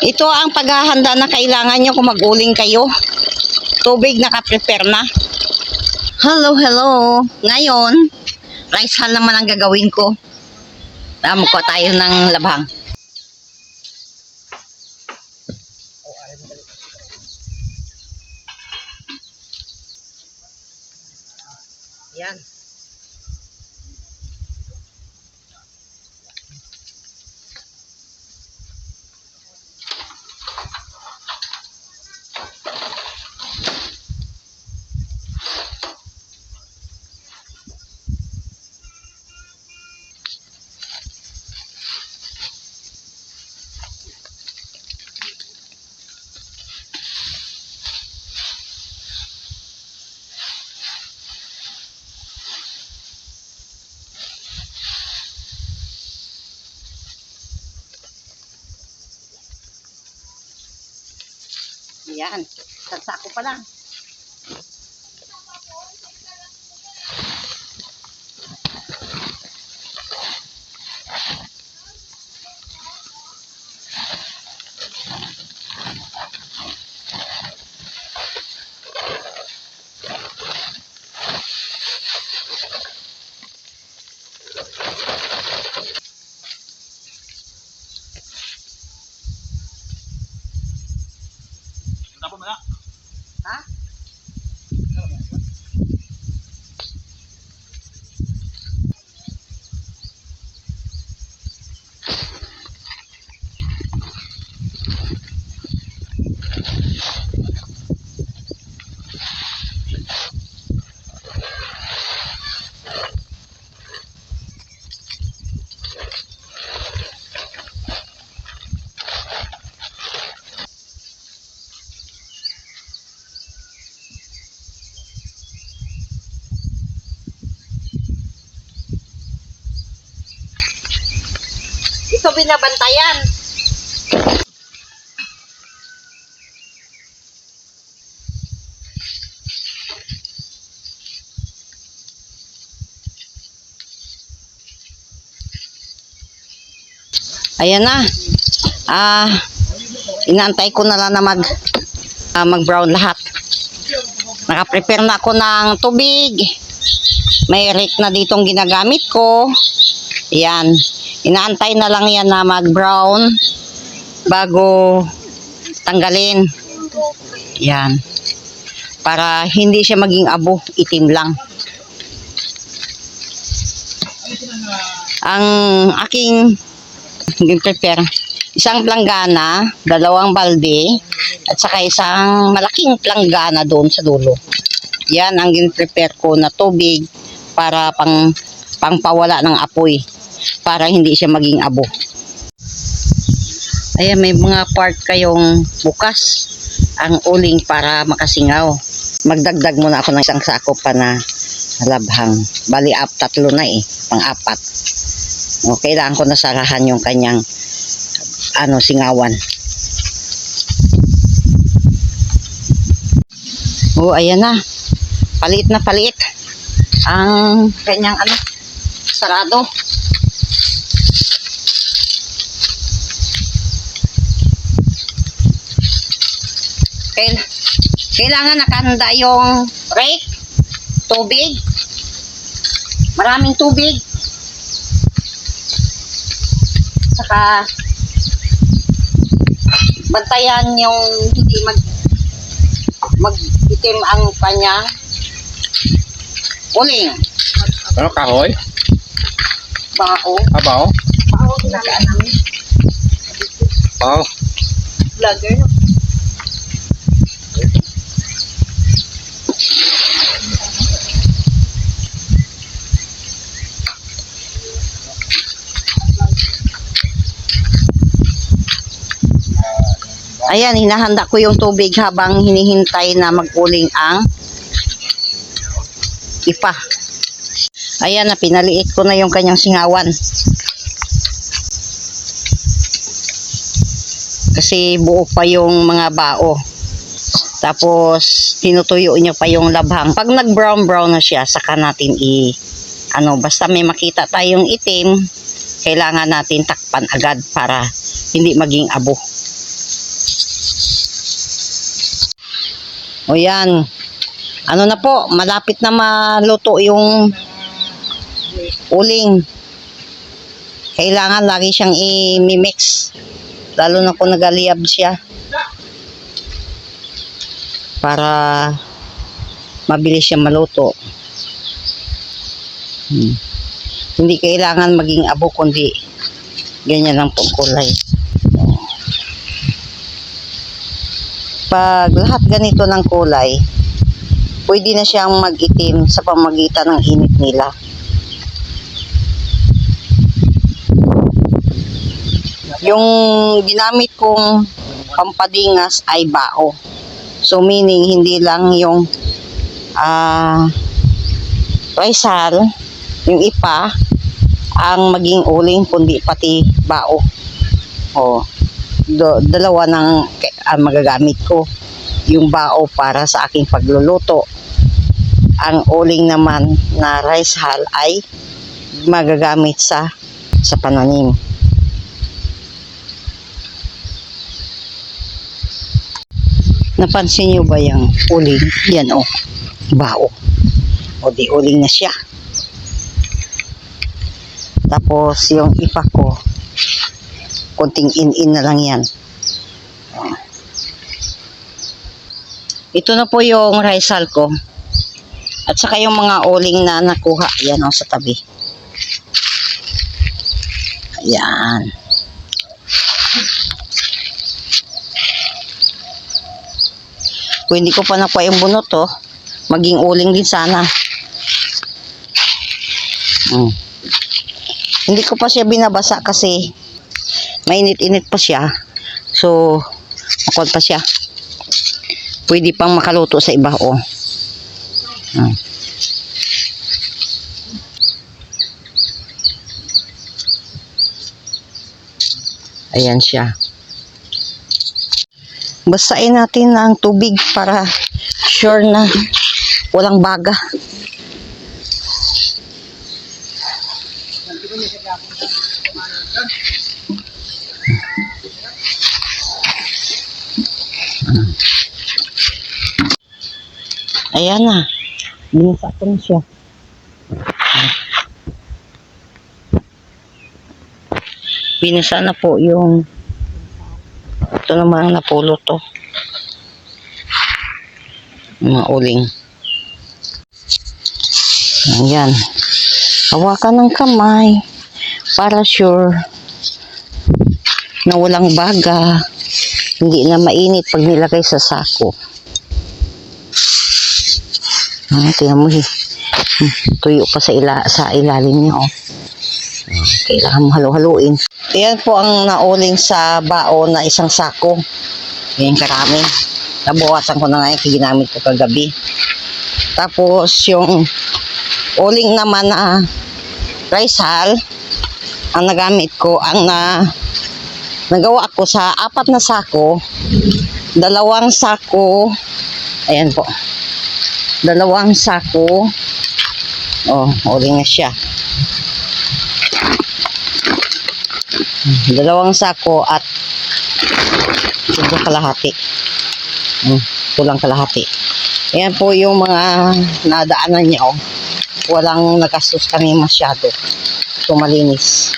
Ito ang paghahanda na kailangan nyo kung mag-uling kayo. Tubig naka-prepare na. Hello, hello. Ngayon, rice hull naman ang gagawin ko. Magkuha tayo ng labhang. Yan. Yan. Sagsako pa lang. Tapos mo na. Ha? Ito binabantayan. Ayan na. Inaantay ko na lang na mag-brown lahat. Naka-prepare na ako ng tubig. May rake na ditong ginagamit ko. Ayan. Inaantay na lang yan na mag-brown bago tanggalin. Yan. Para hindi siya maging abo, itim lang. Ang aking prepare, isang planggana, 2 balde, at saka isang malaking planggana doon sa dulo. Yan ang prepare ko na tubig para pangpawala ng apoy. Para hindi siya maging abo. Ayan, may mga part kayong bukas ang uling para makasingaw. Magdagdag muna ako ng isang sako pa na labhang. Bali, 3 na pang-4. O, kailangan ko na sarahan yung kanyang singawan. O, ayan na. Paliit na paliit. Ang kanyang sarado. Kailangan nakahanda yung rake, tubig, maraming tubig, saka bantayan yung hindi mag-itim ang kanyang uling. Ano, kahoy? Bao. Bao? Bao, tinagaan namin. Bao. Vlogger, no? Ayan, hinahanda ko yung tubig habang hinihintay na mag-uling ang ipa. Ayan na, pinaliit ko na yung kanyang singawan. Kasi buo pa yung mga bao. Tapos, tinutuyo niya pa yung labhang. Pag nag-brown-brown na siya, saka natin basta may makita tayong itim, kailangan natin takpan agad para hindi maging abo. O yan. Ano na po, malapit na maluto yung uling. Kailangan lagi siyang i-mix. Lalo na kung nagaliyab siya. Para mabilis siya maluto. Hindi kailangan maging abo, kundi ganyan lang po kulay. Pag lahat ganito ng kulay, pwede na siyang mag-itim sa pamagitan ng init nila. Yung ginamit kong pampadingas ay bao. So meaning hindi lang yung risal, yung ipa ang maging uling, kundi pati bao. O dalawa ng magagamit ko. Yung bao para sa aking pagluluto. Ang uling naman na rice hull ay magagamit sa pananim. Napansin nyo ba yung uling? Yan o, bao. O di uling na siya. Tapos yung ipa ko, konting in-in na lang yan. Ito na po yung rice hull ko. At saka yung mga uling na nakuha. Yan o sa tabi. Ayan. Kung hindi ko pa nakuha yung bunot maging uling din sana. Hindi ko pa siya binabasa kasi mainit-init pa siya. So, makon pa siya. Pwede pang makaluto sa iba Ayan siya. Basain natin ang tubig para sure na walang baga. Ayan na. Binasa ko na siya. Binasa na po yung ito naman napulot mga uling. Ayan. Hawakan ng kamay para sure na walang baga. Hindi na mainit pag nilagay sa sako. Tingnan mo tuyo pa sa ilalim niya Kailangan mo halo-haluin. Ayan po ang nauling sa bao na isang sako. Ayan karami. Nabuwasan ko na nga yung ginamit ko kagabi. Tapos yung uling naman na rice hull ang nagamit ko, ang nagawa ko sa 4 na sako, 2 sako, ayan po, 2 sako, uling na siya. 2 sako at kulang kalahati. Ayan po yung mga nadaanan niya Walang nagastos kami masyado. So malinis.